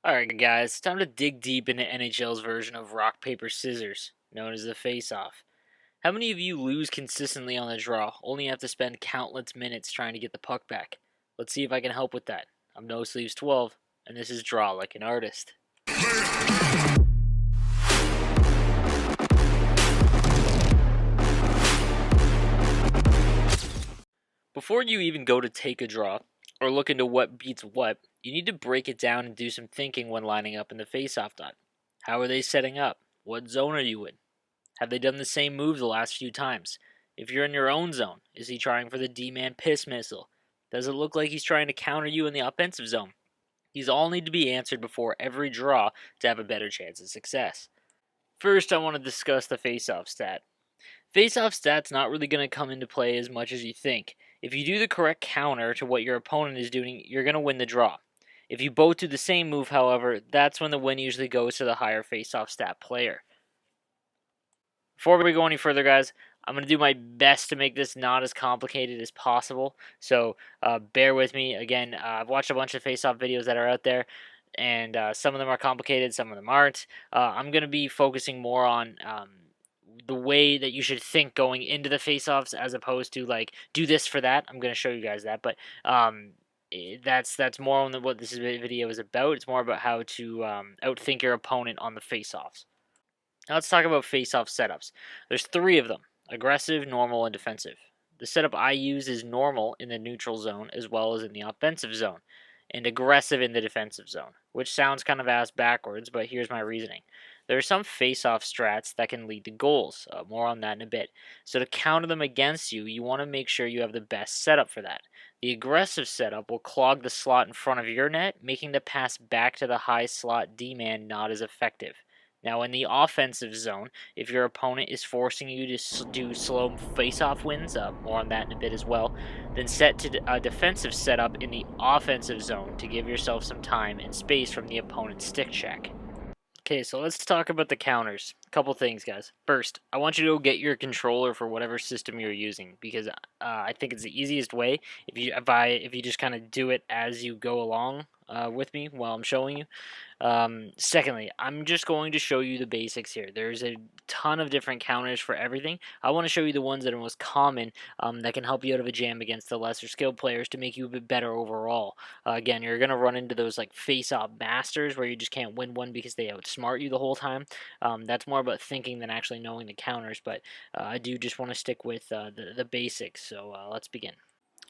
Alright guys, it's time to dig deep into NHL's version of rock, paper, scissors, known as the Faceoff. How many of you lose consistently on the draw, only have to spend countless minutes trying to get the puck back? Let's see if I can help with that. I'm No Sleeves 12, and this is Draw Like an Artist. Before you even go to take a draw, or look into what beats what, you need to break it down and do some thinking when lining up in the faceoff dot. How are they setting up? What zone are you in? Have they done the same move the last few times? If you're in your own zone, is he trying for the D-man piss missile? Does it look like he's trying to counter you in the offensive zone? These all need to be answered before every draw to have a better chance of success. First, I want to discuss the faceoff stat. Faceoff stat's not really going to come into play as much as you think. If you do the correct counter to what your opponent is doing, you're going to win the draw. If you both do the same move, however, that's when the win usually goes to the higher faceoff stat player. Before we go any further, guys, I'm going to do my best to make this not as complicated as possible, so bear with me. Again, I've watched a bunch of face-off videos that are out there, and some of them are complicated, some of them aren't. I'm going to be focusing more on the way that you should think going into the face-offs as opposed to, like, do this for that. I'm going to show you guys that, but that's more on what this video is about. It's more about how to outthink your opponent on the face-offs. Now let's talk about face-off setups. There's three of them: aggressive, normal, and defensive. The setup I use is normal in the neutral zone as well as in the offensive zone, and aggressive in the defensive zone, which sounds kind of ass backwards, but here's my reasoning. There are some face-off strats that can lead to goals. More on that in a bit. So to counter them against you, you want to make sure you have the best setup for that. The aggressive setup will clog the slot in front of your net, making the pass back to the high slot D-man not as effective. Now, in the offensive zone, if your opponent is forcing you to do slow face-off wins, more on that in a bit as well, then set to a defensive setup in the offensive zone to give yourself some time and space from the opponent's stick check. Okay, so let's talk about the counters. A couple things, guys. First, I want you to go get your controller for whatever system you're using, because I think it's the easiest way if you just kind of do it as you go along with me while I'm showing you. Secondly, I'm just going to show you the basics here. There's a ton of different counters for everything. I want to show you the ones that are most common that can help you out of a jam against the lesser skilled players to make you a bit better overall. Again, you're going to run into those like face-off masters where you just can't win one because they outsmart you the whole time. That's more about thinking than actually knowing the counters, but I do just want to stick with the basics, so let's begin.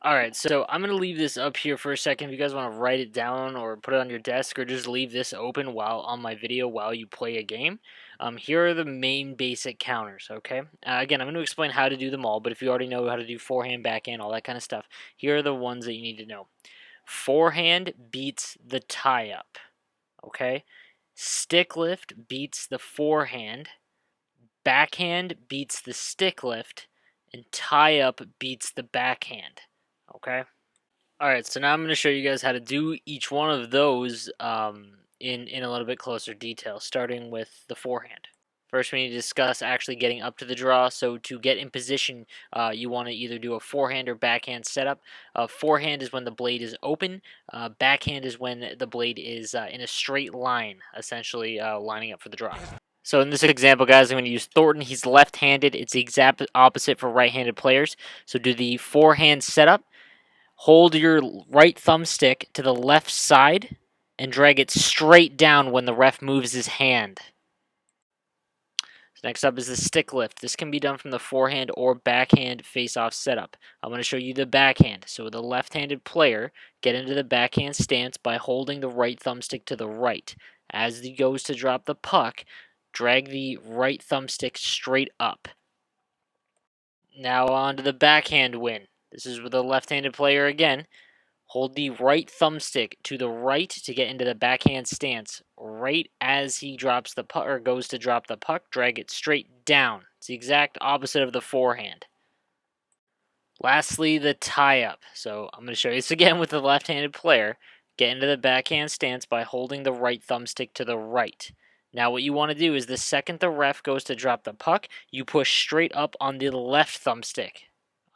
Alright, so I'm going to leave this up here for a second. If you guys want to write it down or put it on your desk or just leave this open while on my video while you play a game, here are the main basic counters, okay? Again, I'm going to explain how to do them all, but if you already know how to do forehand, backhand, all that kind of stuff, here are the ones that you need to know. Forehand beats the tie-up, okay? Stick lift beats the forehand. Backhand beats the stick lift. And tie-up beats the backhand. Okay. Alright, so now I'm going to show you guys how to do each one of those in a little bit closer detail, starting with the forehand. First, we need to discuss actually getting up to the draw. So to get in position, you want to either do a forehand or backhand setup. Forehand is when the blade is open. Backhand is when the blade is in a straight line, essentially lining up for the draw. So in this example, guys, I'm going to use Thornton. He's left-handed. It's the exact opposite for right-handed players. So do the forehand setup. Hold your right thumbstick to the left side and drag it straight down when the ref moves his hand. So next up is the stick lift. This can be done from the forehand or backhand face-off setup. I'm going to show you the backhand. So the left-handed player, get into the backhand stance by holding the right thumbstick to the right. As he goes to drop the puck, drag the right thumbstick straight up. Now on to the backhand win. This is with the left-handed player again. Hold the right thumbstick to the right to get into the backhand stance. Right as he drops the puck or goes to drop the puck, drag it straight down. It's the exact opposite of the forehand. Lastly, the tie-up. So I'm going to show you this again with the left-handed player. Get into the backhand stance by holding the right thumbstick to the right. Now what you want to do is the second the ref goes to drop the puck, you push straight up on the left thumbstick.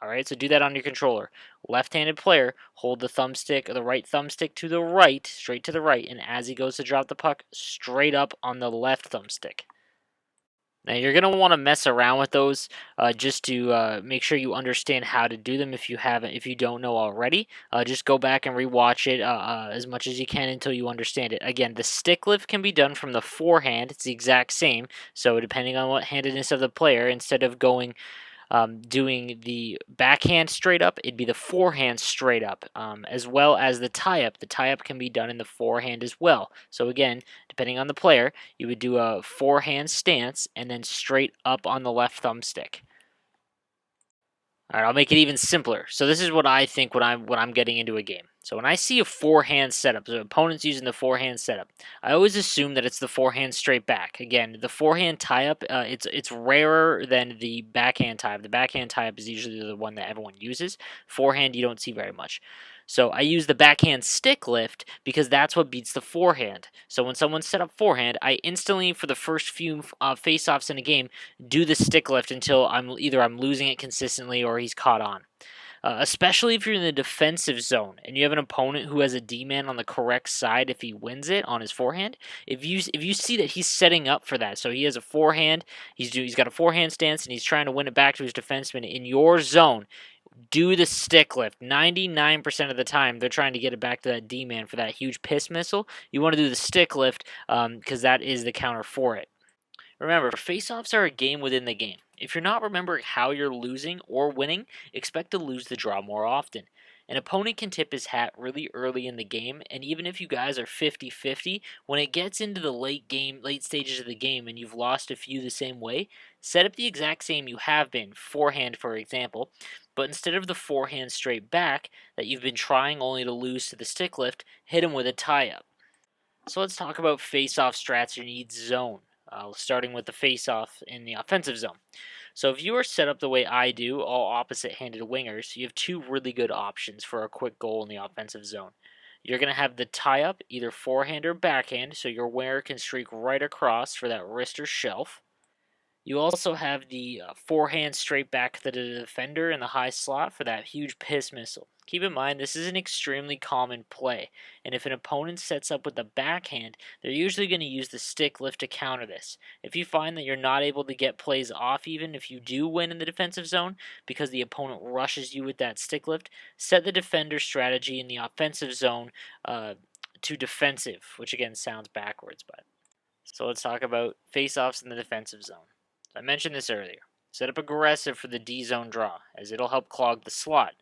All right, so do that on your controller. Left-handed player, hold the thumbstick or the right thumbstick to the right, straight to the right, and as he goes to drop the puck, straight up on the left thumbstick. Now you're going to want to mess around with those just to make sure you understand how to do them if you don't know already. Just go back and rewatch it as much as you can until you understand it. Again, the stick lift can be done from the forehand. It's the exact same. So depending on what handedness of the player, instead of doing the backhand straight up, it'd be the forehand straight up, as well as the tie up. The tie up can be done in the forehand as well. So again, depending on the player, you would do a forehand stance and then straight up on the left thumbstick. All right, I'll make it even simpler. So this is what I think when I'm getting into a game. So when I see a forehand setup, the opponent's using the forehand setup, I always assume that it's the forehand straight back. Again, the forehand tie-up, it's rarer than the backhand tie-up. The backhand tie-up is usually the one that everyone uses. Forehand, you don't see very much. So I use the backhand stick lift because that's what beats the forehand. So when someone's set up forehand, I instantly, for the first few face-offs in a game, do the stick lift until I'm losing it consistently or he's caught on. Especially if you're in the defensive zone and you have an opponent who has a D-man on the correct side if he wins it on his forehand. If you see that he's setting up for that, so he has a forehand, he's got a forehand stance and he's trying to win it back to his defenseman in your zone, do the stick lift. 99% of the time, they're trying to get it back to that D-man for that huge piss missile. You want to do the stick lift because that is the counter for it. Remember, face-offs are a game within the game. If you're not remembering how you're losing or winning, expect to lose the draw more often. An opponent can tip his hat really early in the game, and even if you guys are 50-50, when it gets into the late stages of the game and you've lost a few the same way, set up the exact same you have been, forehand for example, but instead of the forehand straight back that you've been trying only to lose to the stick lift, hit him with a tie-up. So let's talk about face-off strats in each zone. Starting with the face-off in the offensive zone. So if you are set up the way I do, all opposite-handed wingers, you have two really good options for a quick goal in the offensive zone. You're going to have the tie-up, either forehand or backhand, so your winger can streak right across for that wrist or shelf. You also have the forehand straight back to the defender in the high slot for that huge piss missile. Keep in mind, this is an extremely common play, and if an opponent sets up with the backhand, they're usually going to use the stick lift to counter this. If you find that you're not able to get plays off even if you do win in the defensive zone because the opponent rushes you with that stick lift, set the defender strategy in the offensive zone to defensive, which again sounds backwards, but. So let's talk about face-offs in the defensive zone. I mentioned this earlier. Set up aggressive for the D-zone draw, as it'll help clog the slot.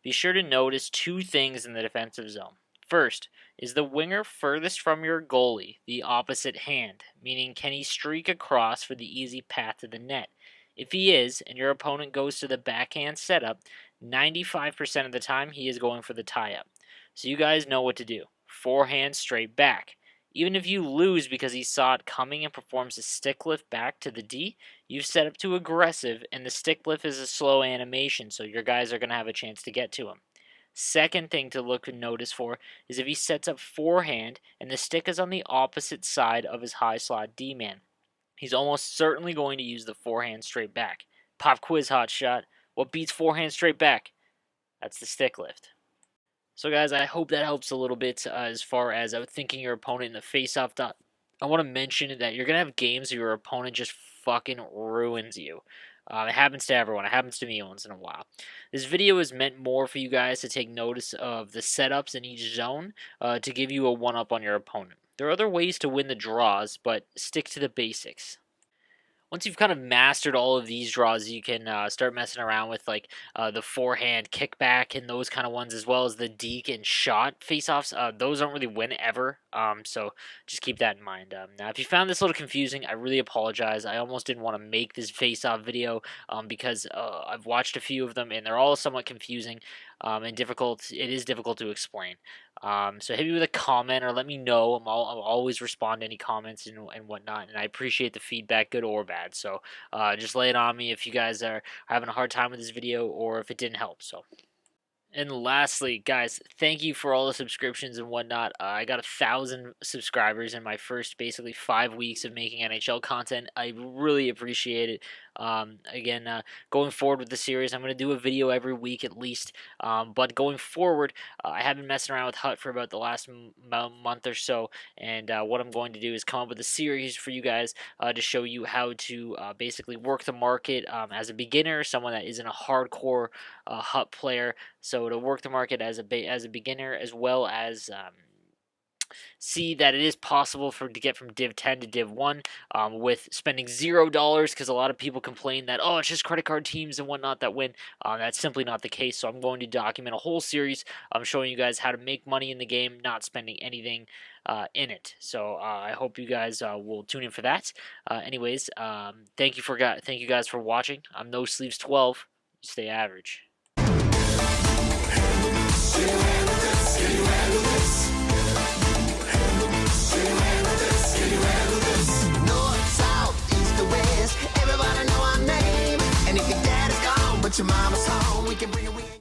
Be sure to notice two things in the defensive zone. First, is the winger furthest from your goalie the opposite hand, meaning can he streak across for the easy path to the net? If he is, and your opponent goes to the backhand setup, 95% of the time he is going for the tie-up. So you guys know what to do. Forehand straight back. Even if you lose because he saw it coming and performs a stick lift back to the D, you've set up to aggressive, and the stick lift is a slow animation, so your guys are going to have a chance to get to him. Second thing to look and notice for is if he sets up forehand and the stick is on the opposite side of his high slot D-man. He's almost certainly going to use the forehand straight back. Pop quiz hot shot. What beats forehand straight back? That's the stick lift. So guys, I hope that helps a little bit as far as thinking your opponent in the face-off dot. I want to mention that you're going to have games where your opponent just fucking ruins you. It happens to everyone. It happens to me once in a while. This video is meant more for you guys to take notice of the setups in each zone to give you a one-up on your opponent. There are other ways to win the draws, but stick to the basics. Once you've kind of mastered all of these draws, you can start messing around with like the forehand kickback and those kind of ones, as well as the deke and shot face-offs. Those don't really win ever, so just keep that in mind. Now, if you found this a little confusing, I really apologize. I almost didn't want to make this face-off video because I've watched a few of them, and they're all somewhat confusing and difficult. It is difficult to explain. So hit me with a comment or let me know. I'll always respond to any comments and whatnot, and I appreciate the feedback, good or bad. So just lay it on me if you guys are having a hard time with this video or if it didn't help. So And lastly, guys, thank you for all the subscriptions and whatnot. I got 1,000 subscribers in my first basically 5 weeks of making NHL content. I really appreciate it. Again, going forward with the series, I'm going to do a video every week at least. But going forward, I have been messing around with Hut for about the last month or so. And what I'm going to do is come up with a series for you guys to show you how to basically work the market as a beginner, someone that isn't a hardcore Hut player. So to work the market as a beginner, as well as see that it is possible to get from Div 10 to Div 1 with spending $0, because a lot of people complain that, oh, it's just credit card teams and whatnot that win. That's simply not the case. So I'm going to document a whole series showing you guys how to make money in the game, not spending anything in it. So I hope you guys will tune in for that. Anyways, thank you guys for watching. I'm No Sleeves 12. Stay average.